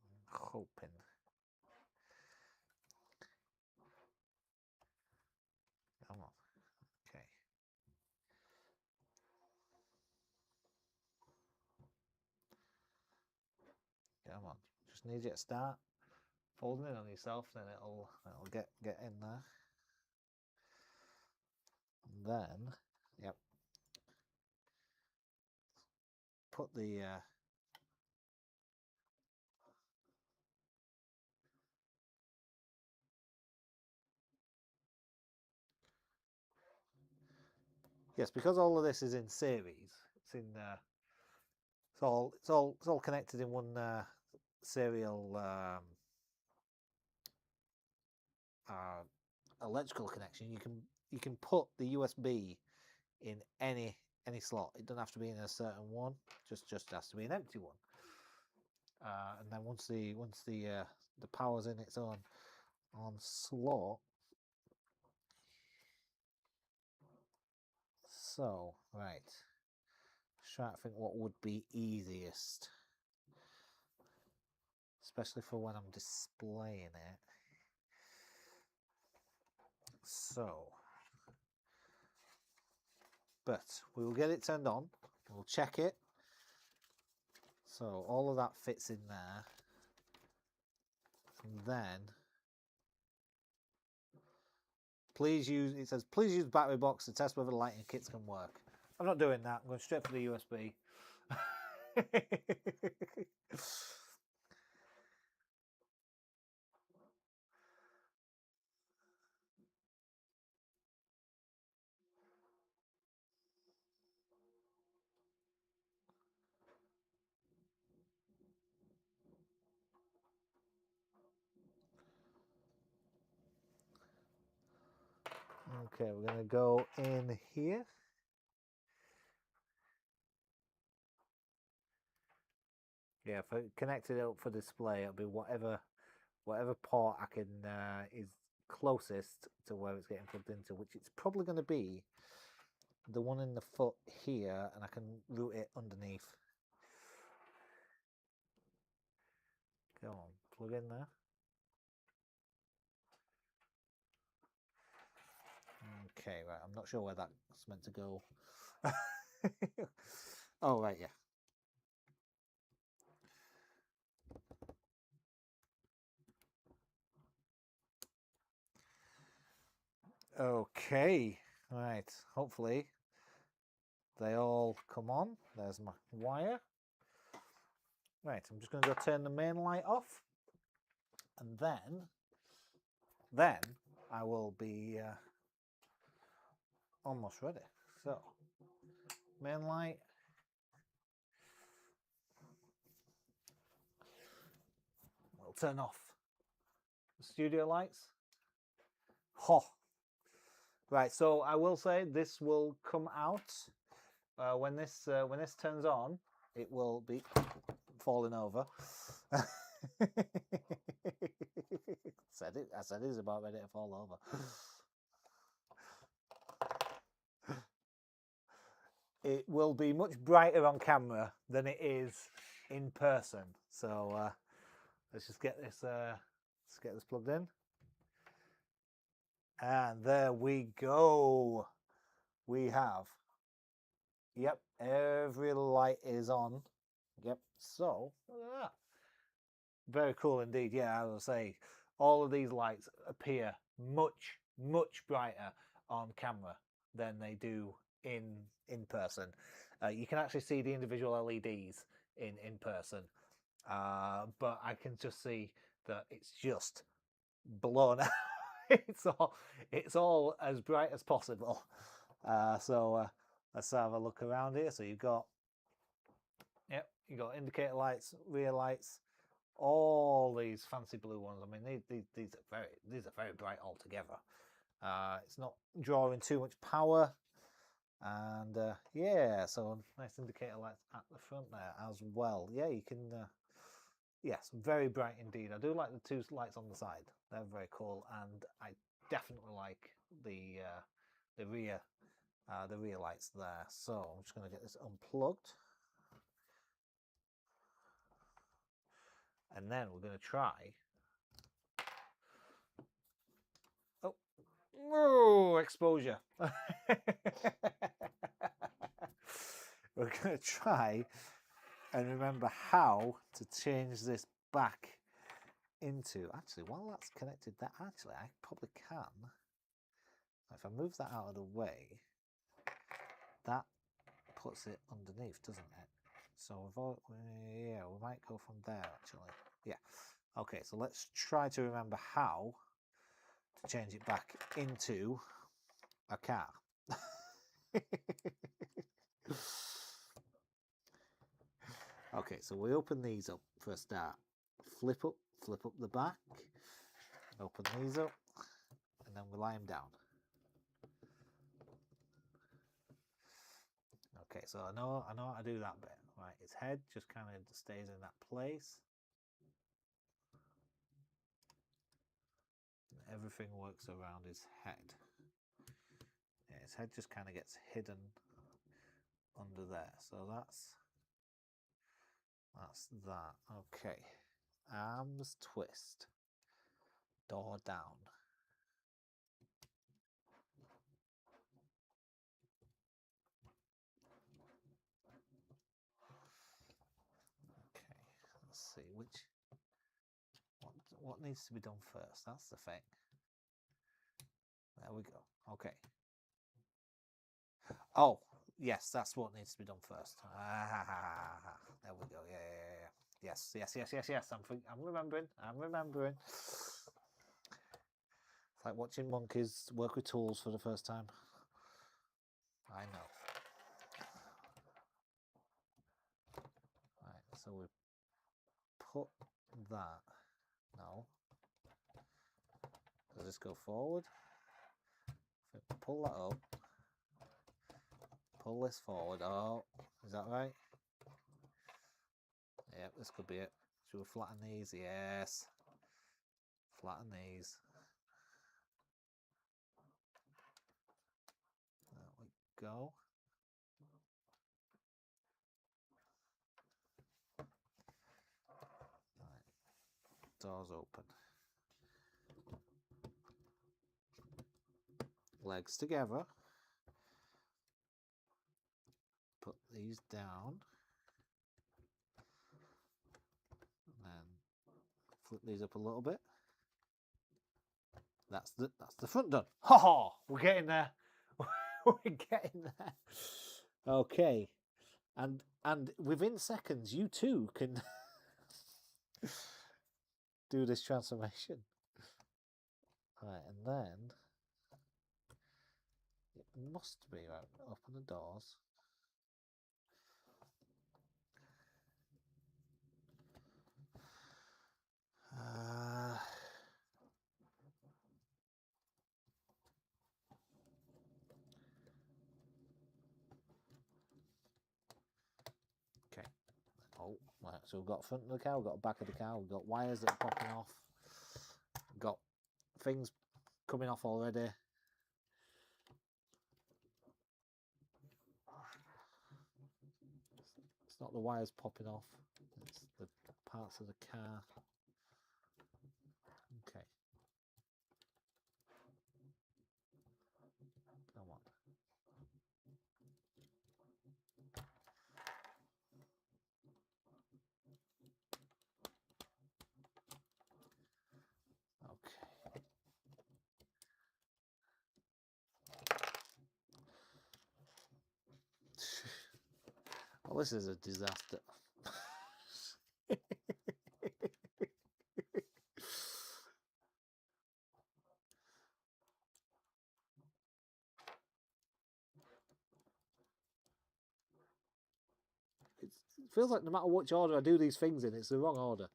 I'm hoping. Come on. Okay. Come on. Just need you to start folding it on yourself, then it'll get in there. And then, yep. Put the yes, because all of this is in series. It's in it's all connected in one serial electrical connection. You can put the USB in any slot. It doesn't have to be in a certain one. Just has to be an empty one. And then once the power's in its own on slot. So right, let's try to think what would be easiest, especially for when I'm displaying it. So, but we will get it turned on. We'll check it. So all of that fits in there, and then please use. It says please use battery box to test whether the lighting kits can work. I'm not doing that. I'm going straight for the USB. Okay, we're going to go in here. Yeah, if I connected it up for display, it'll be whatever port I can is closest to where it's getting plugged into, which it's probably going to be the one in the foot here, and I can route it underneath. Go on, plug in there. Okay, right, I'm not sure where that's meant to go. Oh, right, yeah. Okay, right, hopefully they all come on. There's my wire. Right, I'm just going to go turn the main light off, and then I will be almost ready. So, main light. We'll turn off the studio lights. Ho! Right, so I will say this will come out when this turns on. It will be falling over. I said it's about ready to fall over. It will be much brighter on camera than it is in person. So let's just get this plugged in. And there we go. We have, yep, every light is on. Yep, so look at that. Very cool indeed. Yeah, I will say all of these lights appear much, much brighter on camera than they do in person. You can actually see the individual LEDs in person, but I can just see that it's just blown out. it's all as bright as possible. So let's have a look around here. So you've got, yep, you've got indicator lights, rear lights, all these fancy blue ones. I mean, these are very bright altogether. It's not drawing too much power, and yeah, so nice indicator lights at the front there as well. Yeah, you can. Yes, very bright indeed. I do like the two lights on the side. They're very cool, and I definitely like the rear lights there. So I'm just going to get this unplugged, and then we're going to try. Oh, exposure. We're going to try and remember how to change this back into. Actually, while that's connected, I probably can. If I move that out of the way, that puts it underneath, doesn't it? So yeah, we might go from there actually. Yeah. Okay, so let's try to remember how to change it back into a car. Okay, so we open these up for a start. Flip up the back. Open these up, and then we lie them down. Okay, so I know how to do that bit. Right, his head just kind of stays in that place. Everything works around his head. Yeah, his head just kind of gets hidden under there. So that's that. Okay. Arms twist. Door down. Okay. Let's see what needs to be done first. That's the thing. There we go. Okay. Oh, yes, that's what needs to be done first. There we go. Yeah. Yes. I'm remembering. It's like watching monkeys work with tools for the first time. I know. Right, so we put that. No. Does this go forward? pull that up. Pull this forward. Oh, is that right? Yep, this could be it. Should we flatten these? Yes. Flatten these. There we go. Right. Doors open. Legs together. Put these down. And then flip these up a little bit. That's the front done. Ha ha! We're getting there. We're getting there. Okay. And within seconds you too can do this transformation. Right, and then it must be right. Open the doors. Okay. Oh, right. So we've got front of the car, we've got back of the car, we've got wires that are popping off, we've got things coming off already. It's not the wires popping off, it's the parts of the car. Okay. Come on. Okay. Well, this is a disaster. It feels like no matter which order I do these things in, it's the wrong order.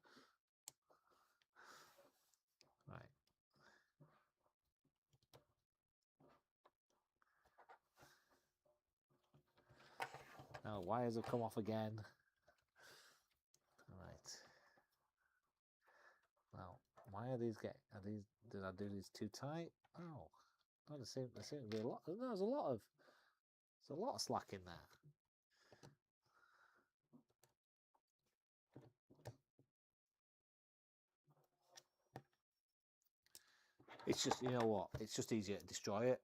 Right. Now wires have come off again. Right. Now, why are these getting? Did I do these too tight? Oh, no, there seems to be a lot. There's a lot of slack in there. It's just, you know what? It's just easier to destroy it.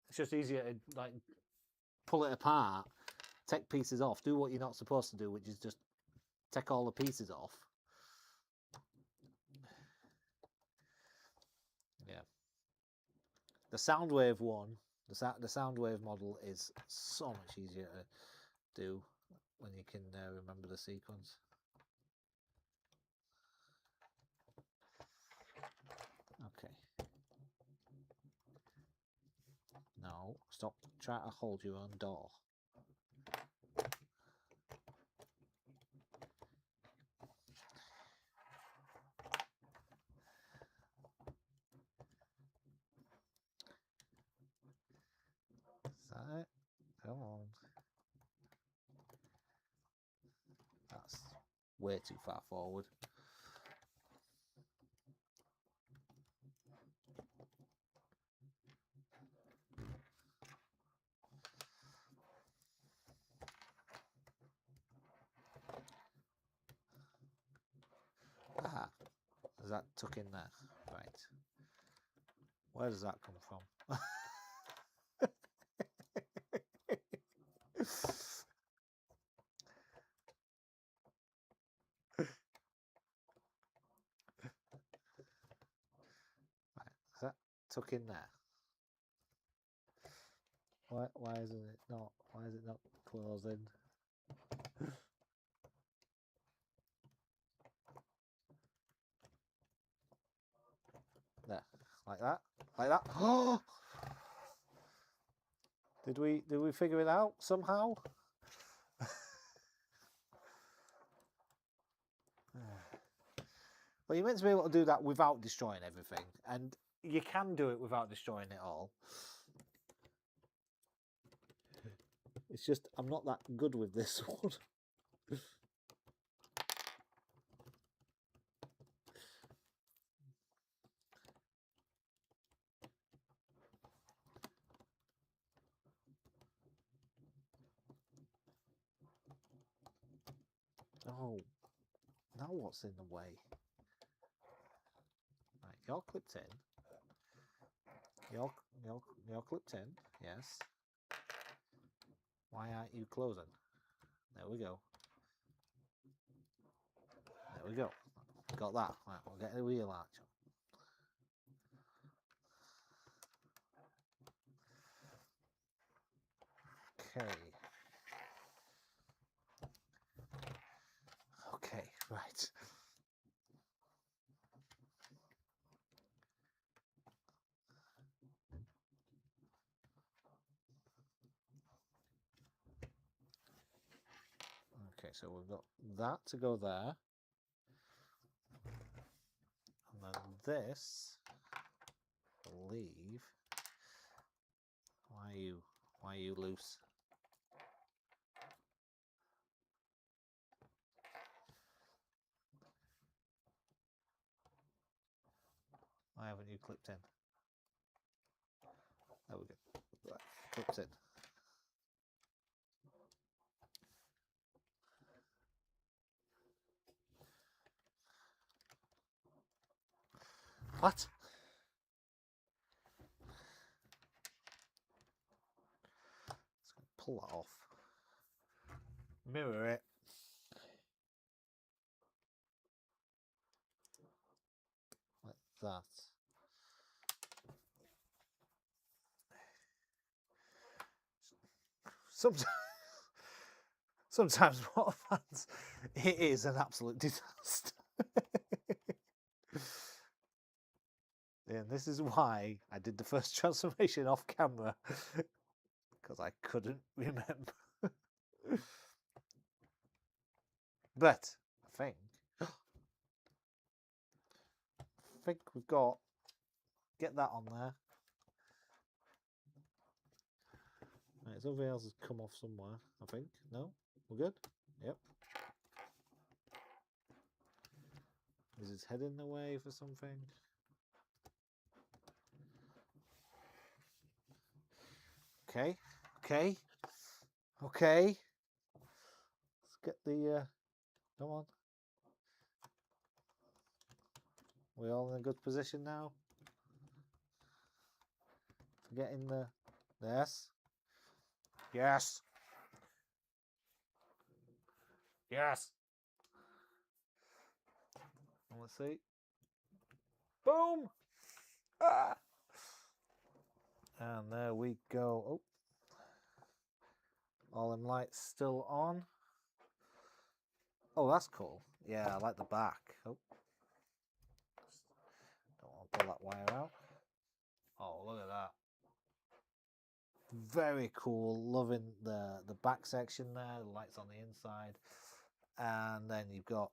It's just easier to like pull it apart, take pieces off, do what you're not supposed to do, which is just take all the pieces off. Yeah. The Soundwave one, the Soundwave model is so much easier to do when you can remember the sequence. Okay. No, stop trying to hold your own door. Is that it? Come on. That's way too far forward. Ah, is that tuck in there? Right. Where does that come from? Right, is that tuck in there? Why isn't it not? Why is it not closing? There, like that, like that. Oh! Did we figure it out somehow? Well, you're meant to be able to do that without destroying everything, and you can do it without destroying it all. It's just I'm not that good with this one. Oh, now what's in the way? Right, you're clipped in. You're clipped in, yes. Why aren't you closing? There we go. There we go. Got that. Right, we'll get the wheel arch on. Okay. Okay, right. Okay, so we've got that to go there. And then this will leave. Why are you loose? Why haven't you clipped in? There we go. Right, clipped in. What? Pull that off. Mirror it. Like that. Sometimes what fans, it is an absolute disaster. And this is why I did the first transformation off camera, because I couldn't remember. But I think we've got, get that on there. Right, something else has come off somewhere, I think. No? We're good? Yep. Is his head in the way for something? Okay, okay, okay. Let's get the, come on. We're all in a good position now. To get in the, yes. Yes. Yes. Let's see. Boom. Ah. And there we go. Oh. All them lights still on. Oh, that's cool. Yeah, I like the back. Oh. Don't want to pull that wire out. Oh, look at that. Very cool. Loving the back section there. The lights on the inside. And then you've got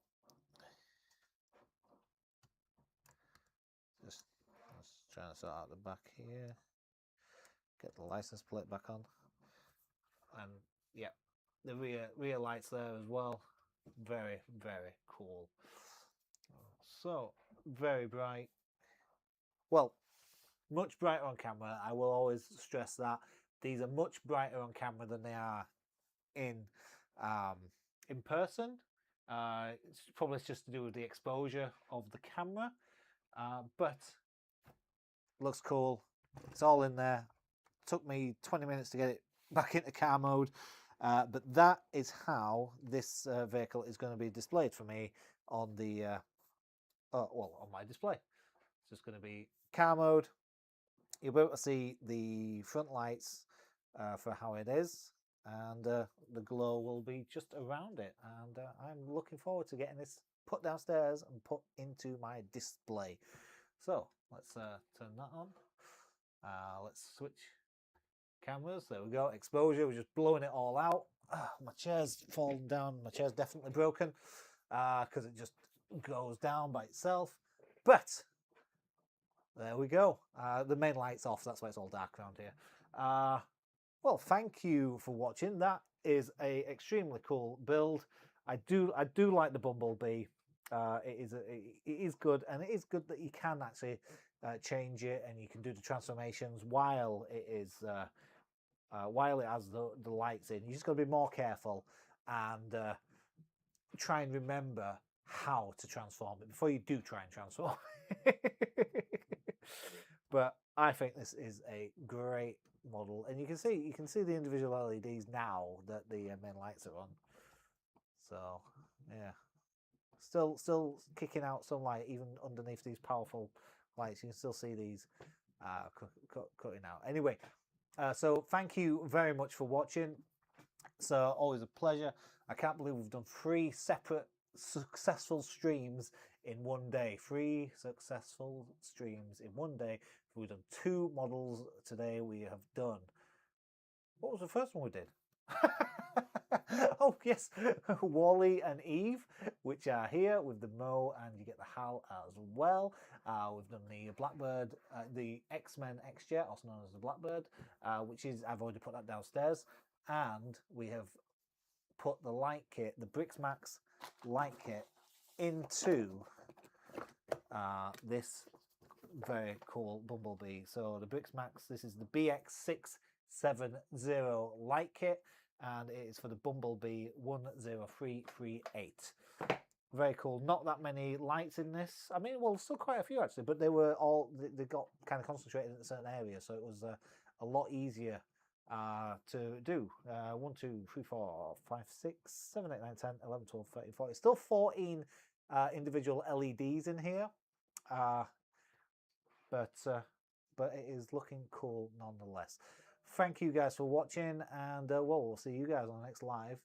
just trying to sort out the back here. Get the license plate back on. And yeah, the rear lights there as well. Very, very cool. So very bright. Well, much brighter on camera. I will always stress that these are much brighter on camera than they are in person. It's probably just to do with the exposure of the camera, but looks cool. It's all in there. Took me 20 minutes to get it back into car mode, but that is how this vehicle is going to be displayed for me on the on my display. It's just going to be car mode. You'll be able to see the front lights for how it is, and the glow will be just around it. And I'm looking forward to getting this put downstairs and put into my display. So let's turn that on. Let's switch cameras. There we go. Exposure. We're just blowing it all out. My chair's fallen down. My chair's definitely broken because it just goes down by itself. But there we go. The main light's off. That's why it's all dark around here. Well, thank you for watching. That is a extremely cool build. I do like the Bumblebee. It is good, and it is good that you can actually change it, and you can do the transformations while it is while it has the lights in. You just got to be more careful and try and remember how to transform it before you do try and transform it. But I think this is a great model, and you can see the individual LEDs now that the main lights are on. So yeah, still kicking out some light even underneath these powerful lights. You can still see these cutting out. Anyway, so thank you very much for watching. So always a pleasure. I can't believe we've done 3 separate successful streams in one day. 3 successful streams in one day. We've done 2 models today. We have done. What was the first one we did? Oh yes, Wally and Eve, which are here with the Mo, and you get the Hal as well. We've done the Blackbird, the X-Men X-Jet, also known as the Blackbird, which is, I've already put that downstairs, and we have put the light kit, the Briksmax light kit, into this very cool Bumblebee. So the Briksmax, this is the BX670 light kit, and it is for the Bumblebee 10338. Very cool. Not that many lights in this. I mean, well, still quite a few actually, but they were all, they got kind of concentrated in a certain area, so it was a lot easier to do. 1, 2, 3, 4, 5, 6, 7, 8, 9, 10, 11, 12, 13, 14. Still 14 individual LEDs in here, but it is looking cool nonetheless. Thank you guys for watching, and well, we'll see you guys on the next live